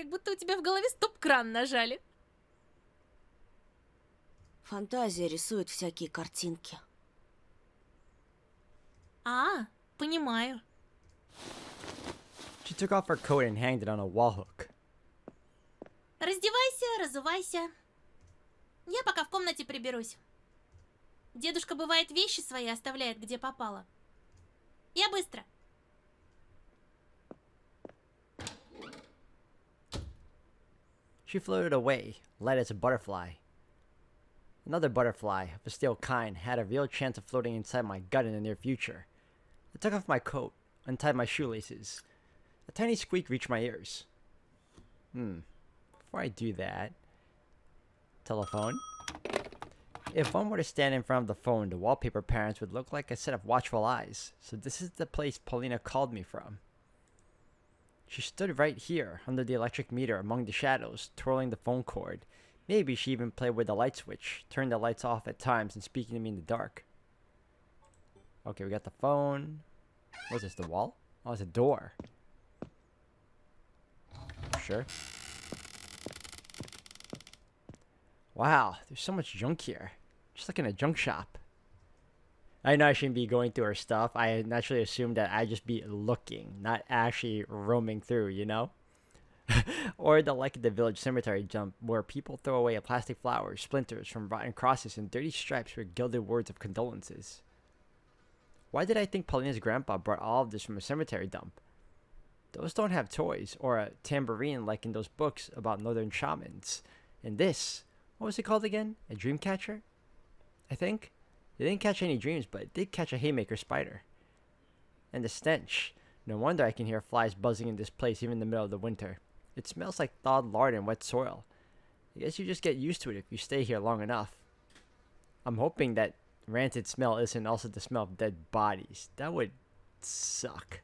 как будто у тебя в голове стоп-кран нажали. Фантазия рисует всякие картинки. А, понимаю. She took off her coat and hanged it on a wall hook. Раздевайся, разувайся. Я пока в комнате приберусь. Дедушка, бывает, вещи свои оставляет, где попало. Я быстро. She floated away, light as a butterfly. Another butterfly, of a stale kind, had a real chance of floating inside my gut in the near future. I took off my coat, untied my shoelaces. A tiny squeak reached my ears. Before I do that... Telephone? If one were to stand in front of the phone, the wallpaper parents would look like a set of watchful eyes. So this is the place Polina called me from. She stood right here, under the electric meter, among the shadows, twirling the phone cord. Maybe she even played with the light switch, turned the lights off at times and speaking to me in the dark. Okay, we got the phone. What's this, the wall? Oh, it's a door. Sure. Wow, there's so much junk here. Just like in a junk shop. I know I shouldn't be going through her stuff. I naturally assumed that I'd just be looking, not actually roaming through, you know? Or the like at the village cemetery dump, where people throw away plastic flowers, splinters from rotten crosses, and dirty stripes with gilded words of condolences. Why did I think Polina's grandpa brought all of this from a cemetery dump? Those don't have toys, or a tambourine like in those books about northern shamans. And this, what was it called again? A dream catcher? I think? It didn't catch any dreams, but it did catch a haymaker spider. And the stench. No wonder I can hear flies buzzing in this place even in the middle of the winter. It smells like thawed lard and wet soil. I guess you just get used to it if you stay here long enough. I'm hoping that rancid smell isn't also the smell of dead bodies. That would suck.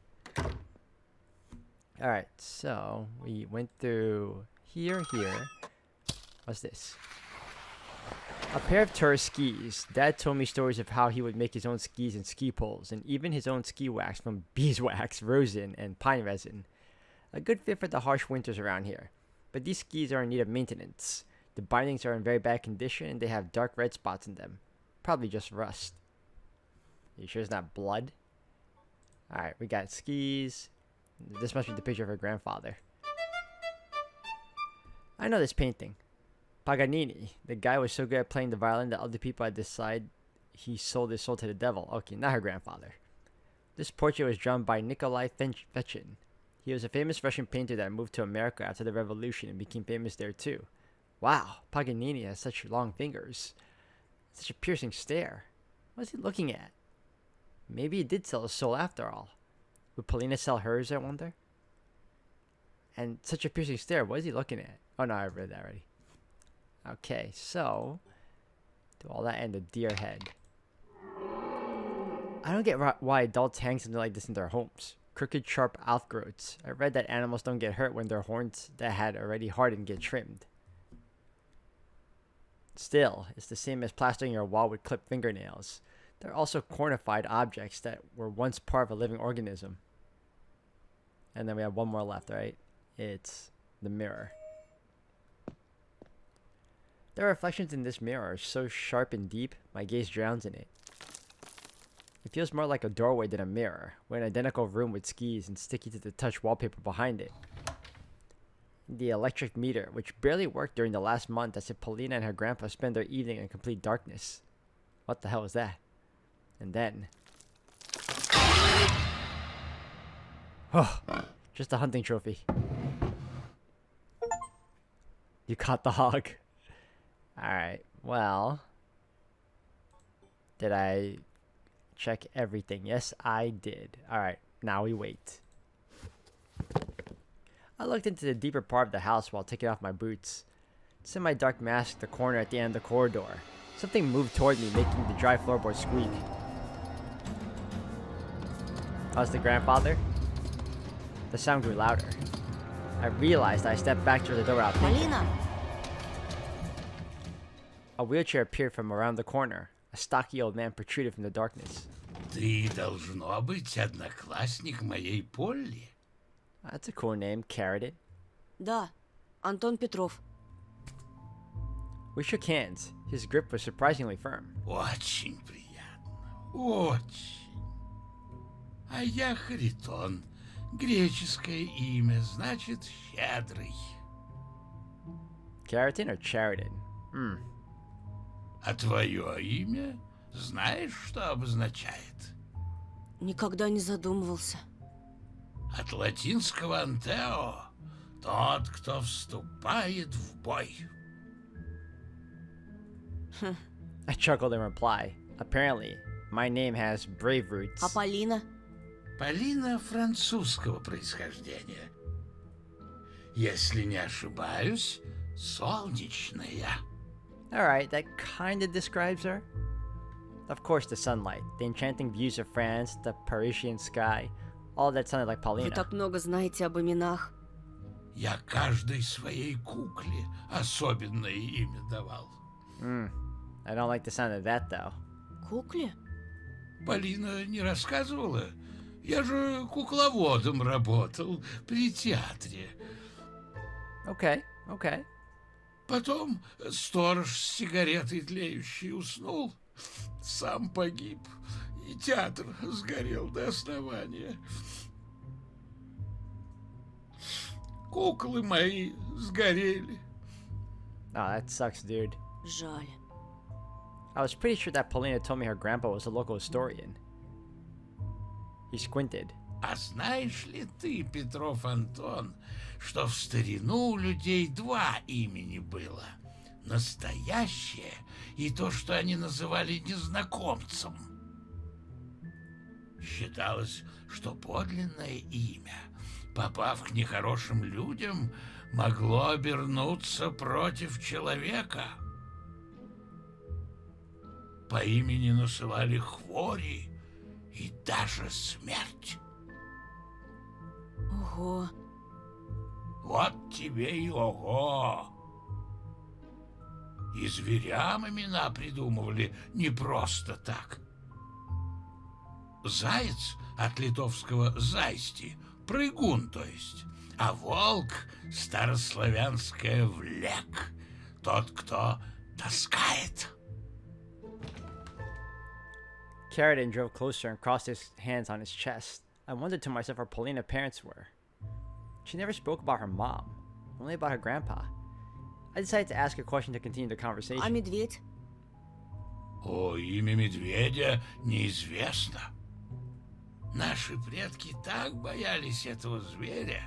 Alright, so we went through here. What's this? A pair of tourist skis. Dad told me stories of how he would make his own skis and ski poles, and even his own ski wax from beeswax, rosin, and pine resin. A good fit for the harsh winters around here. But these skis are in need of maintenance. The bindings are in very bad condition, and they have dark red spots in them. Probably just rust. You sure it's not blood? Alright, we got skis. This must be the picture of her grandfather. I know this painting. Paganini. The guy was so good at playing the violin that other people had decided he sold his soul to the devil. Okay, not her grandfather. This portrait was drawn by Nikolai Fechin. He was a famous Russian painter that moved to America after the revolution and became famous there too. Wow, Paganini has such long fingers. Such a piercing stare. What is he looking at? Maybe he did sell his soul after all. Would Polina sell hers, I wonder? And such a piercing stare, what is he looking at? Oh no, I read that already. Okay, so do all that and the deer head. I don't get why adults hang something like this in their homes. Crooked, sharp outgrowths. I read that animals don't get hurt when their horns that had already hardened get trimmed. Still, it's the same as plastering your wall with clipped fingernails. They're also cornified objects that were once part of a living organism. And then we have one more left, right? It's the mirror. The reflections in this mirror are so sharp and deep, my gaze drowns in it. It feels more like a doorway than a mirror, with an identical room with skis and sticky to the touch wallpaper behind it. The electric meter, which barely worked during the last month as if Polina and her grandpa spent their evening in complete darkness. What the hell is that? And then... Oh, just a hunting trophy. You caught the hog. Alright, well... Did I check everything? Yes, I did. Alright, now we wait. I looked into the deeper part of the house while taking off my boots. Semi-dark masked the corner at the end of the corridor. Something moved toward me, making the dry floorboard squeak. How's the grandfather? The sound grew louder. I realized I stepped back toward the door without thinking. Polina! A wheelchair appeared from around the corner. A stocky old man protruded from the darkness. Ты, должно быть, одноклассник моей Полли. That's a cool name, Carroted. Да, Антон Петров. We shook hands. His grip was surprisingly firm. Очень приятно. Очень. А я Харитон. Греческое имя значит щедрый. Keratin or Chariton? Hmm. А твое имя знаешь, что обозначает? Никогда не задумывался. От латинского «антео» — тот, кто вступает в бой. I chuckled in reply. Apparently, my name has brave roots. А Полина? Полина французского происхождения. Если не ошибаюсь, солнечная. Alright, that kinda describes her. Of course, the sunlight, the enchanting views of France, the Parisian sky, all that sounded like Вы Polina. так много знаете об именах. Я каждой своей кукле особенное имя давал. I don't like the sound of that, though. Кукле? Полина не рассказывала? Я же кукловодом работал при театре. Okay, okay. Потом сторож с сигаретой тлеющей уснул, сам погиб, и театр сгорел до основания. Куклы мои сгорели. Oh, that sucks, dude. Жаль. I was pretty sure that Polina told me her grandpa was a local historian. He squinted. А знаешь ли ты, Петров Антон, что в старину у людей два имени было? Настоящее и то, что они называли незнакомцем. Считалось, что подлинное имя, попав к нехорошим людям, могло обернуться против человека. По имени насылали хвори и даже смерть. Ого. Вот тебе и ого! И зверям имена придумывали не просто так. Заяц от литовского «зайсти», прыгун, то есть, а волк — старославянское «влек», тот, кто таскает. Keratin drove closer and crossed his hands on his chest. I wondered to myself where Polina's parents were. She never spoke about her mom, only about her grandpa. I decided to ask a question to continue the conversation. А медведь? О, имя медведя неизвестно. Наши предки так боялись этого зверя,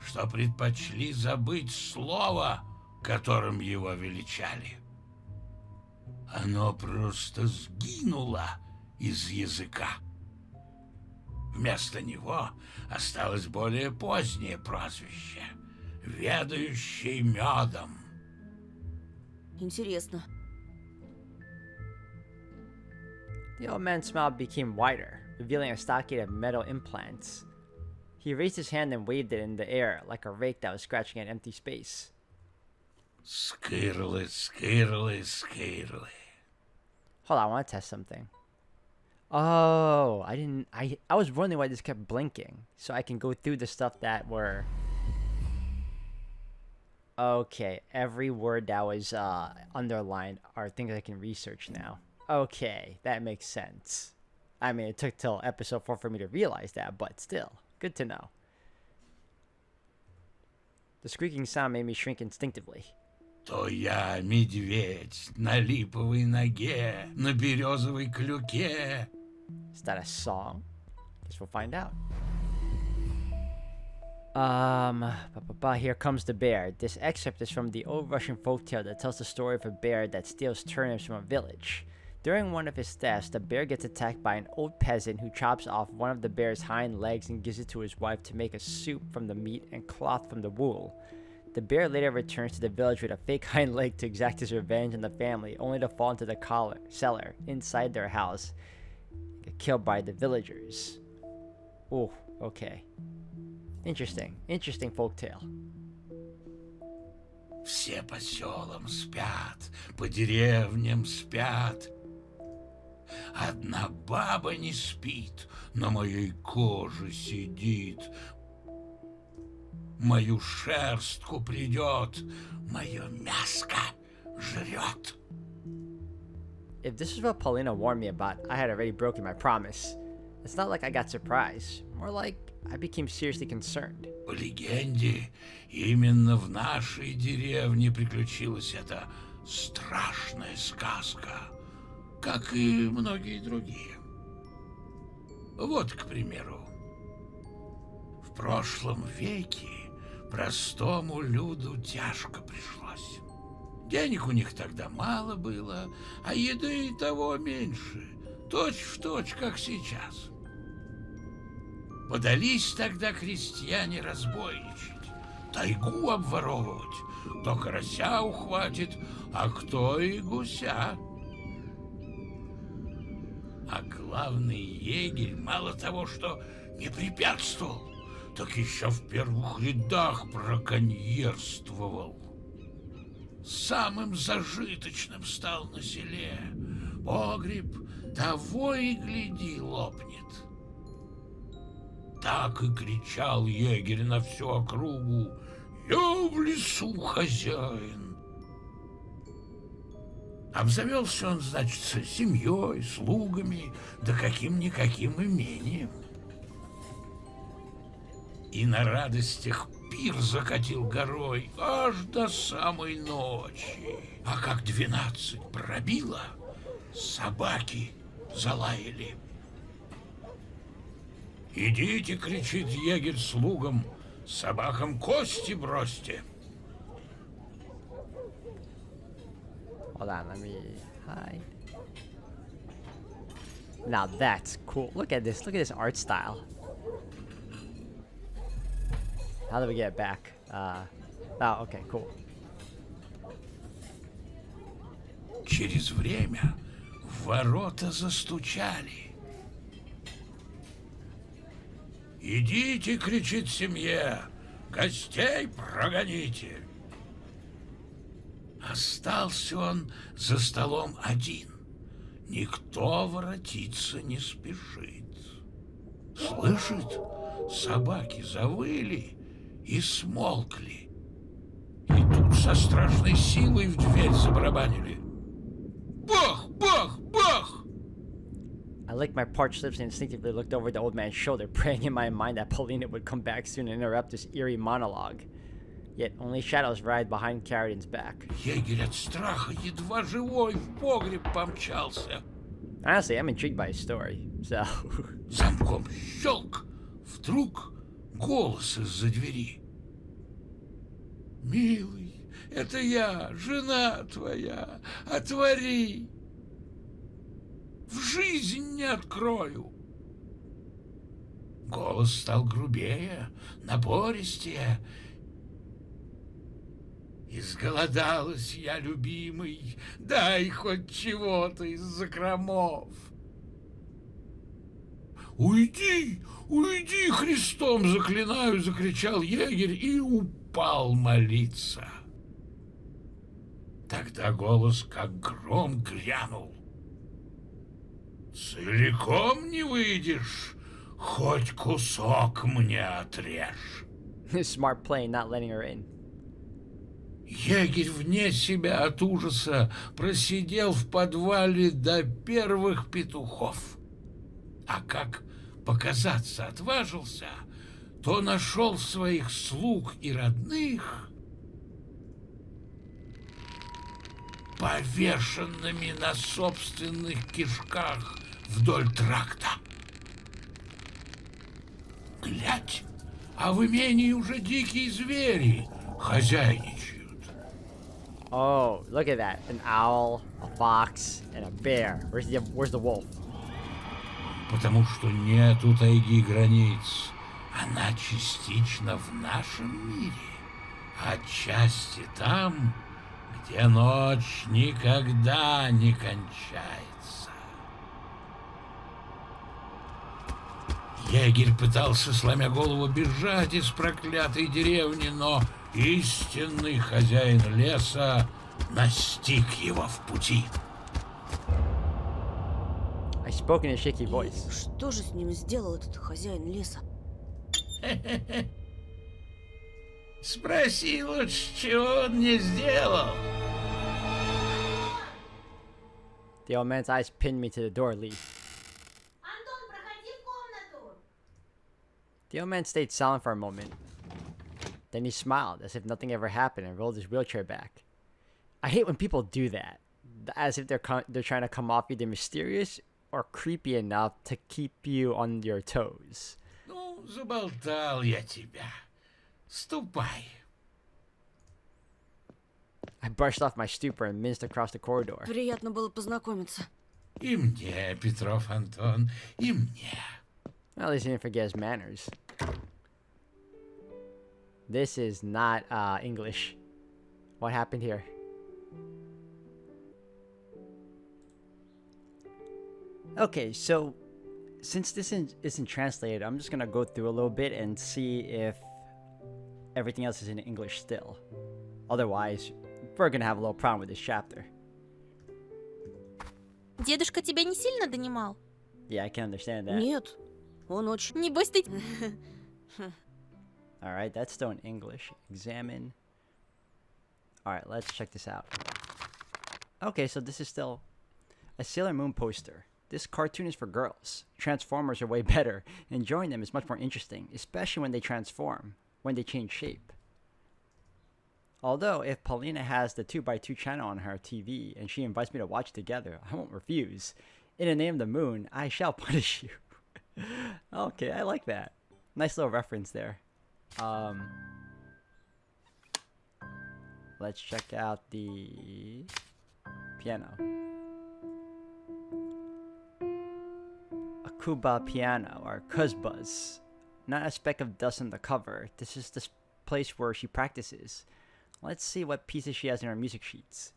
что предпочли забыть слово, которым его величали. Оно просто сгинуло из языка. Вместо него осталось более позднее прозвище — «ведающий медом». Интересно. The old man's smile became wider, revealing a stockade of metal implants. He raised his hand and waved it in the air like a rake that was scratching an empty space. Скирлы, скирлы, скирлы. Hold on, I want to test something. Oh, I was wondering why this kept blinking. So I can go through the stuff that were... Okay, every word that was underlined are things I can research now. Okay, that makes sense. I mean, it took till episode 4 for me to realize that, but still, good to know. The squeaking sound made me shrink instinctively. То я медведь на липовой ноге, на березовой клюке. Is that a song? Guess we'll find out. Here comes the bear. This excerpt is from the old Russian folktale that tells the story of a bear that steals turnips from a village. During one of his thefts, the bear gets attacked by an old peasant who chops off one of the bear's hind legs and gives it to his wife to make a soup from the meat and cloth from the wool. The bear later returns to the village with a fake hind leg to exact his revenge on the family, only to fall into the cellar inside their house, get killed by the villagers. Oh, okay. Interesting folktale. Все по селам спят, по деревням спят. Одна баба не спит, на моей коже сидит. мою шерстку придет, мое мяско жрет. If this is what Polina warned me about, I had already broken my promise. It's not like I got surprised, more like I became seriously concerned. По легенде, именно в нашей деревне приключилась эта страшная сказка, как и многие другие. Вот, к примеру, в прошлом веке простому люду тяжко пришлось. Денег у них тогда мало было, а еды и того меньше, точь-в-точь, как сейчас. Подались тогда крестьяне разбойничать, тайгу обворовывать, кто карася ухватит, а кто и гуся. А главный егерь мало того, что не препятствовал, так еще в первых рядах браконьерствовал. Самым зажиточным стал на селе. Погреб того и гляди лопнет. Так и кричал егерь на всю округу: «Я в лесу хозяин!» Обзавелся он, значит, семьей, слугами, да каким-никаким имением. И на радостях пир закатил горой аж до самой ночи. А как 12 пробило, собаки залаяли. «Идите, — кричит егерь слугам, — собакам кости бросьте!» Hold on, let me hide. Now that's cool. Look at this art style. How do we get it back? Oh, okay, cool. Через время в ворота застучали. «Идите, — кричит семье, — гостей прогоните!» Остался он за столом один. Никто воротиться не спешит. Слышит, собаки завыли и смолкли. И тут со страшной силой в дверь забарабанили. Бах, бах, бах! I licked my parched lips and instinctively looked over the old man's shoulder, praying in my mind that Polina would come back soon and interrupt this eerie monologue. Yet only shadows writhed behind Carradine's back. Егерь от страха едва живой в погреб помчался. Honestly, I'm intrigued by his story, so... Замком щелк. Вдруг голос из-за двери. «Милый, это я, жена твоя, отвори! В жизнь не открою!» Голос стал грубее, напористее. «Изголодалась я, любимый, дай хоть чего-то из закромов!» «Уйди, уйди, Христом заклинаю!» — закричал егерь и упал молиться. Тогда голос как гром грянул. «Целиком не выйдешь, хоть кусок мне отрежь!» Smart play, not letting her in. Егерь вне себя от ужаса просидел в подвале до первых петухов. А как показаться отважился, то нашел своих слуг и родных повешенными на собственных кишках вдоль тракта. Глядь, а в имении уже дикие звери хозяйничают. Oh, look at that. An owl, a fox, and a bear. Where's the wolf? Потому что нету тайги границ. Она частично в нашем мире, отчасти там, где ночь никогда не кончается. Егерь пытался, сломя голову, бежать из проклятой деревни, но истинный хозяин леса настиг его в пути. I spoke in a shaky voice. Что же с ним сделал этот хозяин леса? Спроси лучше, чего он не сделал. The old man's eyes pinned me to the door lead. Антон, проходи в комнату. The old man stayed silent for a moment. Then he smiled as if nothing ever happened and rolled his wheelchair back. I hate when people do that, as if they're trying to come off either mysterious or creepy enough to keep you on your toes. Ну, заболтал я тебя. Ступай. I brushed off my stupor and minced across the corridor. Приятно было познакомиться. И мне, Петров Антон, и мне. Well, at least he didn't forget his manners. This is not English. What happened here? Okay, so since this isn't translated, I'm just gonna go through a little bit and see if everything else is in English still. Otherwise, we're gonna have a little problem with this chapter. Дедушка тебя не сильно донимал? Yeah, I can understand that. Нет, он очень... Небось ты... Alright, that's still in English. Examine. Alright, let's check this out. Okay, so this is still a Sailor Moon poster. This cartoon is for girls. Transformers are way better. Enjoying them is much more interesting, especially when they transform, when they change shape. Although, if Polina has the 2x2 channel on her TV and she invites me to watch together, I won't refuse. In the name of the moon, I shall punish you. Okay, I like that. Nice little reference there. Let's check out the piano. A Kuba piano, or Kuzbas. Not a speck of dust on the cover. This is the place where she practices. Let's see what pieces she has in her music sheets.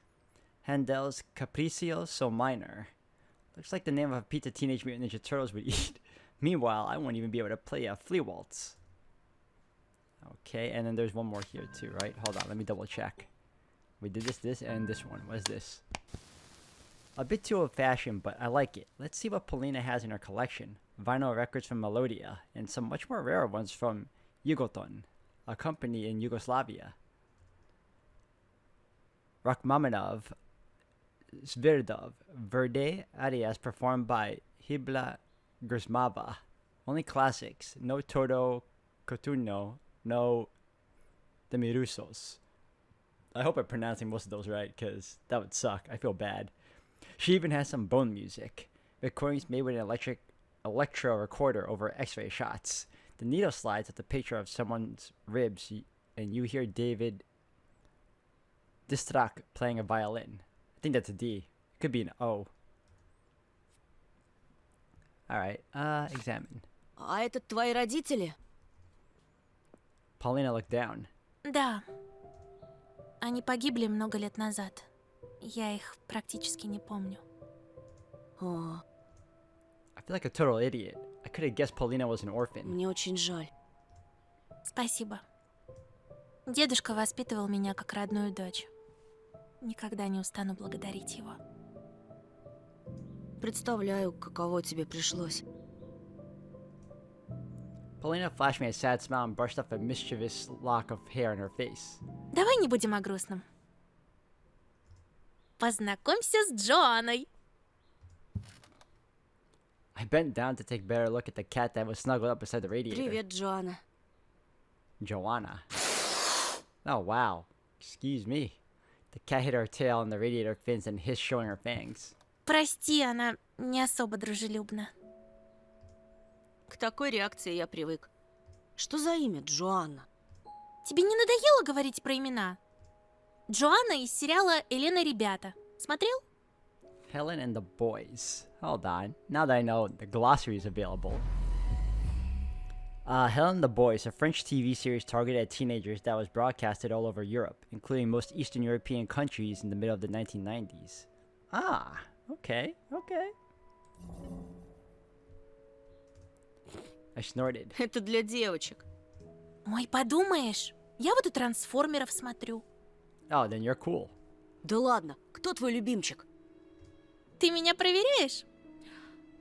Handel's Capriccio So Minor. Looks like the name of a pizza Teenage Mutant Ninja Turtles would eat. Meanwhile, I won't even be able to play a flea waltz. Okay, and then there's one more here too, right? Hold on, let me double check. We did this, and this one. What is this? A bit too old-fashioned, but I like it. Let's see what Polina has in her collection. Vinyl records from Melodia, and some much more rare ones from Yugoton, a company in Yugoslavia. Rachmaninov, Svirdov, Verde Arias performed by Hibla Gersmava. Only classics. No Toto Coturno, no Demirusos. I hope I'm pronouncing most of those right, because that would suck. I feel bad. She even has some bone music. Recordings made with an electro recorder over x-ray shots. The needle slides at the picture of someone's ribs, and you hear David Distrak playing a violin. I think that's a D. It could be an O. Alright, examine. А это твои родители? Polina looked down. Да. Они погибли много лет назад. Я их практически не помню. О, I feel like a total idiot. I could have guessed Polina was an orphan. мне очень жаль. Спасибо. Дедушка воспитывал меня как родную дочь. Никогда не устану благодарить его. Представляю, каково тебе пришлось. Polina flashed me a sad smile and brushed off a mischievous lock of hair on her face. Давай не будем о грустном. Познакомься с Джоанной. I bent down to take a better look at the cat that was snuggled up beside the radiator. Привет, Джоанна. Joanna. Oh, wow. Excuse me. The cat hit her tail on the radiator fins and hissed, showing her fangs. Прости, она не особо дружелюбна. К такой реакции я привык. Что за имя, Джоанна? Тебе не надоело говорить про имена? Джоанна из сериала «Элена, ребята». Смотрел? Helen and the Boys. Hold on. Now that I know the glossary is available. Helen and the Boys, a French TV series targeted at teenagers that was broadcasted all over Europe, including most Eastern European countries in the middle of the 1990s. Ah, okay. I snorted. Это для девочек. Ой, подумаешь, я вот и трансформеров смотрю. Oh, then you're cool. Да ладно, кто твой любимчик? Ты меня проверяешь?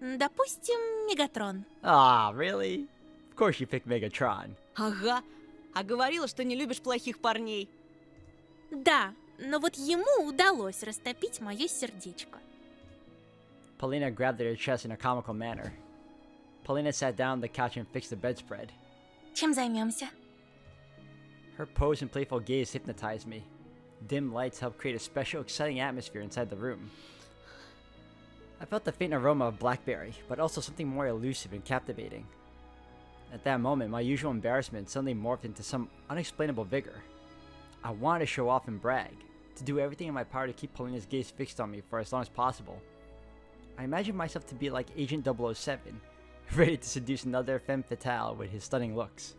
Допустим, Мегатрон. Ah, really? Of course you picked Megatron. Ага. А говорила, что не любишь плохих парней. Да, но вот ему удалось растопить мое сердечко. Polina grabbed at her chest in a comical manner. Polina sat down on the couch and fixed the bedspread. Чем займемся? Her pose and playful gaze hypnotized me. Dim lights helped create a special, exciting atmosphere inside the room. I felt the faint aroma of blackberry, but also something more elusive and captivating. At that moment, my usual embarrassment suddenly morphed into some unexplainable vigor. I wanted to show off and brag, to do everything in my power to keep Polina's gaze fixed on me for as long as possible. I imagined myself to be like Agent 007, ready to seduce another femme fatale with his stunning looks.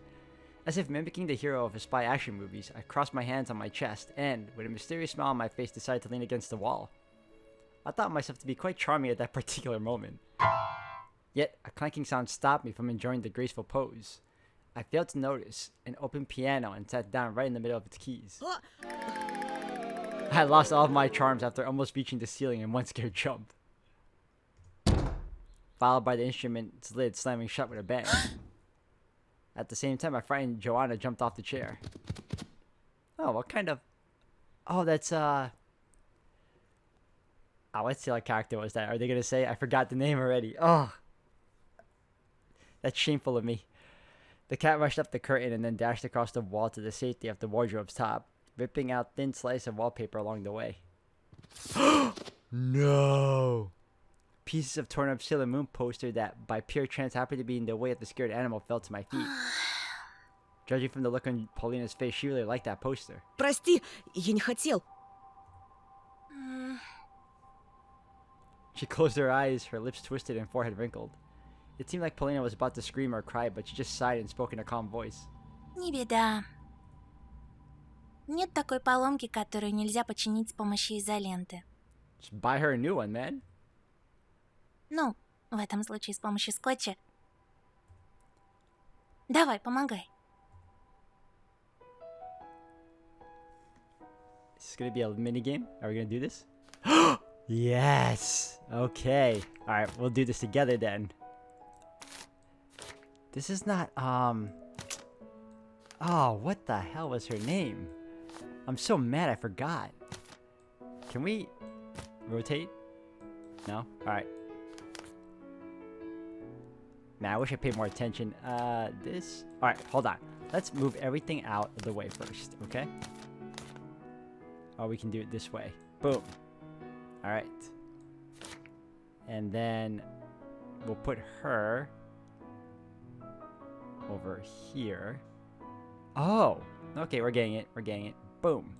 As if mimicking the hero of spy action movies, I crossed my hands on my chest and, with a mysterious smile on my face, decided to lean against the wall. I thought myself to be quite charming at that particular moment. Yet, a clanking sound stopped me from enjoying the graceful pose. I failed to notice an open piano and sat down right in the middle of its keys. I had lost all of my charms after almost reaching the ceiling in one scared jump, followed by the instrument's lid slamming shut with a bang. At the same time, my friend Joanna jumped off the chair. Oh, what kind of... Oh, that's, Oh, what silly character was that? Are they gonna say? I forgot the name already. Oh, that's shameful of me. The cat rushed up the curtain and then dashed across the wall to the safety of the wardrobe's top, ripping out thin slices of wallpaper along the way. No! Pieces of torn up Sailor Moon poster that, by pure chance, happened to be in the way of the scared animal fell to my feet. Judging from the look on Polina's face, she really liked that poster. Прости, я не хотел. She closed her eyes, her lips twisted and forehead wrinkled. It seemed like Polina was about to scream or cry, but she just sighed and spoke in a calm voice. Не беда. Нет такой поломки, которую нельзя починить с помощью изоленты. Just buy her a new one, man. Ну, в этом случае с помощью скотча. Давай, помогай. Is this gonna be a mini game? Are we gonna do this? Yes! Okay. Alright, we'll do this together then. This is not, Oh, what the hell was her name? I'm so mad I forgot. Can we rotate? No? Alright. Man, I wish I paid more attention. This... Alright, hold on. Let's move everything out of the way first, okay? Or we can do it this way. Boom. Alright. And then we'll put her over here. Oh! Okay, we're getting it. We're getting it. Boom.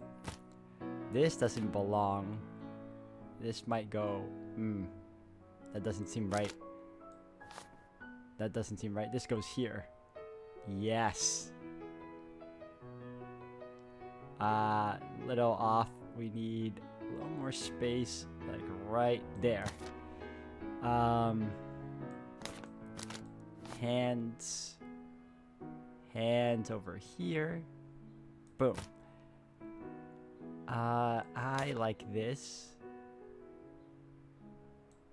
This doesn't belong. This might go... That doesn't seem right. That doesn't seem right. This goes here. Yes. Little off. We need a little more space, like right there. Hands over here. Boom. I like this.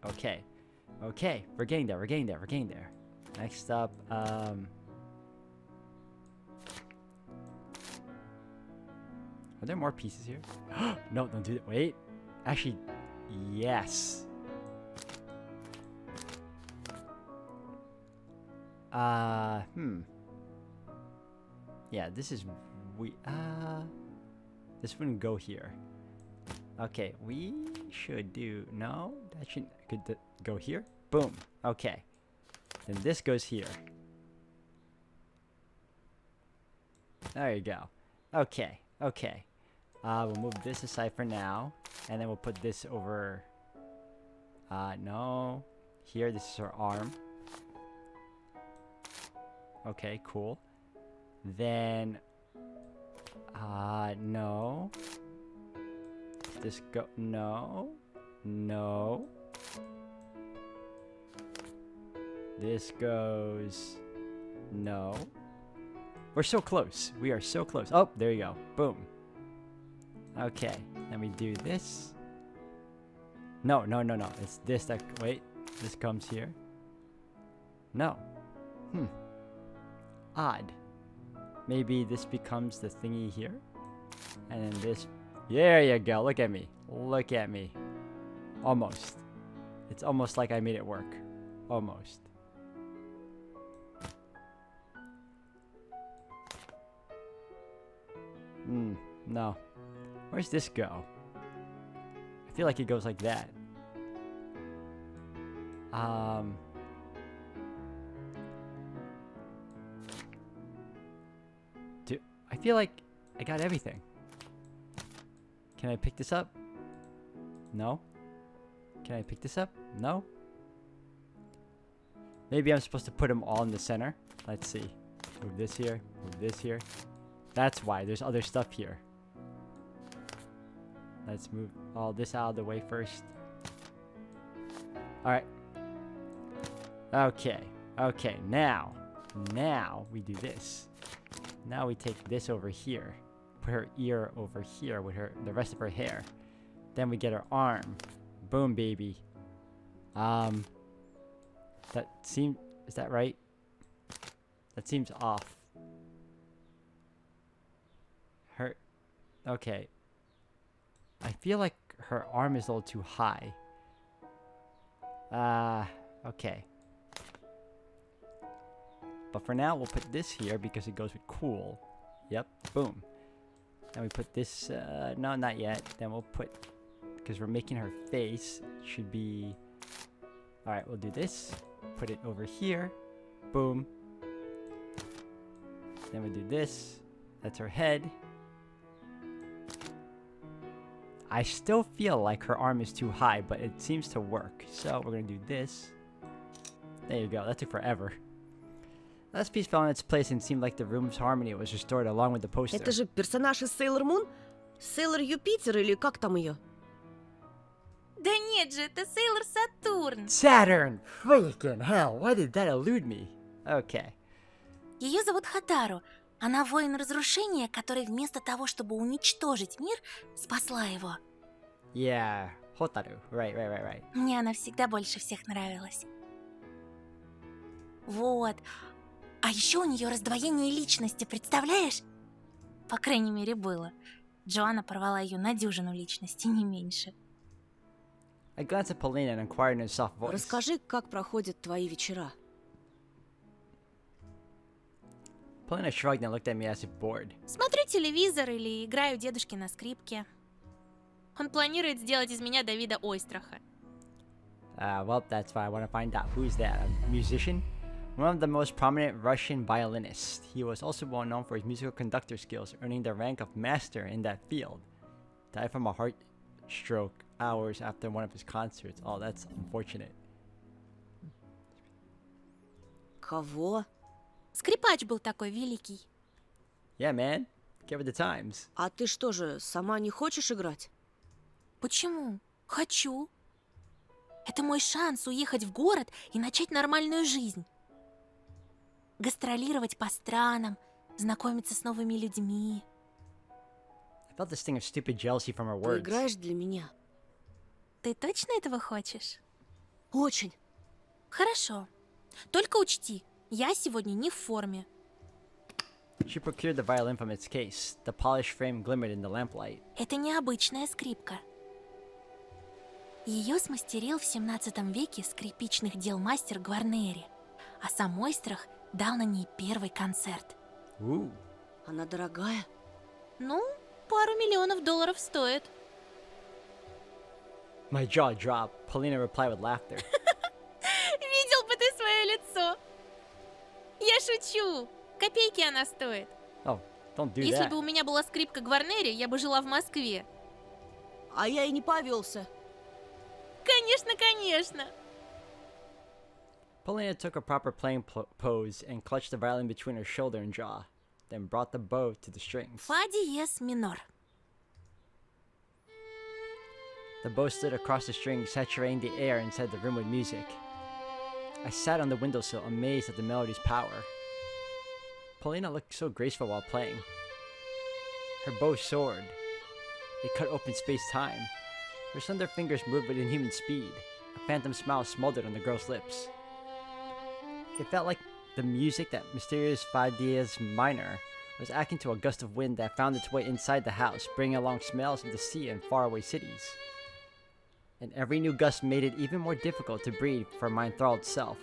Okay. Okay, we're getting there, we're getting there, we're getting there. Next up, Are there more pieces here? No, don't do that. Wait. Actually, yes. Yeah, this is... This wouldn't go here. Okay, we should do... No, that should go here. Boom. Okay. Then this goes here. There you go. Okay, okay. We'll move this aside for now. And then we'll put this over... no. Here, this is her arm. Okay, cool. Then... no. This go... No. No. This goes... No. We're so close. We are so close. Oh, there you go. Boom. Okay. Then we do this. No, no, no, no. It's this that... Wait. This comes here. No. Odd. maybe this becomes the thingy here. And then this. There you go. Look at me. Look at me. Almost. It's almost like I made it work. Almost. No. Where's this go? I feel like it goes like that. Dude, I feel like I got everything. Can I pick this up? No. Can I pick this up? No. Maybe I'm supposed to put them all in the center. Let's see. Move this here. Move this here. That's why. There's other stuff here. Let's move all this out of the way first. Alright. Okay. Okay. Now we do this. Now we take this over here. Put her ear over here with the rest of her hair. Then we get her arm. Boom, baby. Is that right? That seems off. Okay. I feel like her arm is a little too high. Okay. But for now, we'll put this here because it goes with cool. Yep, boom. And we put this, no, not yet. Then we'll put, because we're making her face, should be, alright, we'll do this. Put it over here. Boom. Then we do this. That's her head. I still feel like her arm is too high, but it seems to work. So we're going to do this. There you go. That took forever. Last piece fell in its place and seemed like the room's harmony was restored along with the poster. Это же персонаж из Sailor Moon? Sailor Юпитер или как там ее? Да нет же, это Сейлор Сатурн. Saturn! Freaking hell, why did that elude me? Okay. Ее зовут Хатару. Она воин разрушения, который вместо того, чтобы уничтожить мир, спасла его. Yeah, Hotaru. Right. Мне она всегда больше всех нравилась. Вот. А еще у нее раздвоение личности, представляешь? По крайней мере, было. Джоанна порвала ее на дюжину личностей, не меньше. I glanced at Polina and inquired in a soft voice. Расскажи, как проходят твои вечера. Polina shrugged and looked at me as if bored. Смотрю телевизор или играю дедушке на скрипке. Он планирует сделать из меня Давида Ойстраха. Well, that's why I want to find out. Who's that? A musician? One of the most prominent Russian violinists. He was also well known for his musical conductor skills, earning the rank of master in that field. Died from a heart stroke hours after one of his concerts. Oh, that's unfortunate. Кого? Скрипач был такой великий. Yeah, man. Give it the times. А ты что же, сама не хочешь играть? Почему? Хочу. Это мой шанс уехать в город и начать нормальную жизнь. Гастролировать по странам, знакомиться с новыми людьми. I felt this sting of stupid jealousy from her Ты words. играешь для меня? Ты точно этого хочешь? Очень. Хорошо. Только учти, я сегодня не в форме. She procured the violin from its case. The polished frame glimmered in the lamplight. Это необычная скрипка. Ее смастерил в 17 веке скрипичных дел мастер Гварнери, а сам Ойстрах дал на ней первый концерт. Ooh. Она дорогая? Ну, пару миллионов долларов стоит. My jaw dropped. Polina replied with laughter. Видел бы ты свое лицо. Я шучу. Копейки она стоит. Oh, don't do Если that. бы у меня была скрипка Гварнери, я бы жила в Москве. А я и не повелся. Конечно. Polina took a proper playing pose and clutched the violin between her shoulder and jaw, then brought the bow to the strings. Фа диез минор. The bow stood across the strings, saturating the air inside the room with music. I sat on the windowsill, amazed at the melody's power. Polina looked so graceful while playing. Her bow soared. It cut open space-time. Her slender fingers moved with inhuman speed. A phantom smile smoldered on the girl's lips. It felt like the music, that mysterious Fa diez minor, was akin to a gust of wind that found its way inside the house, bringing along smells of the sea and faraway cities. And every new gust made it even more difficult to breathe for my enthralled self.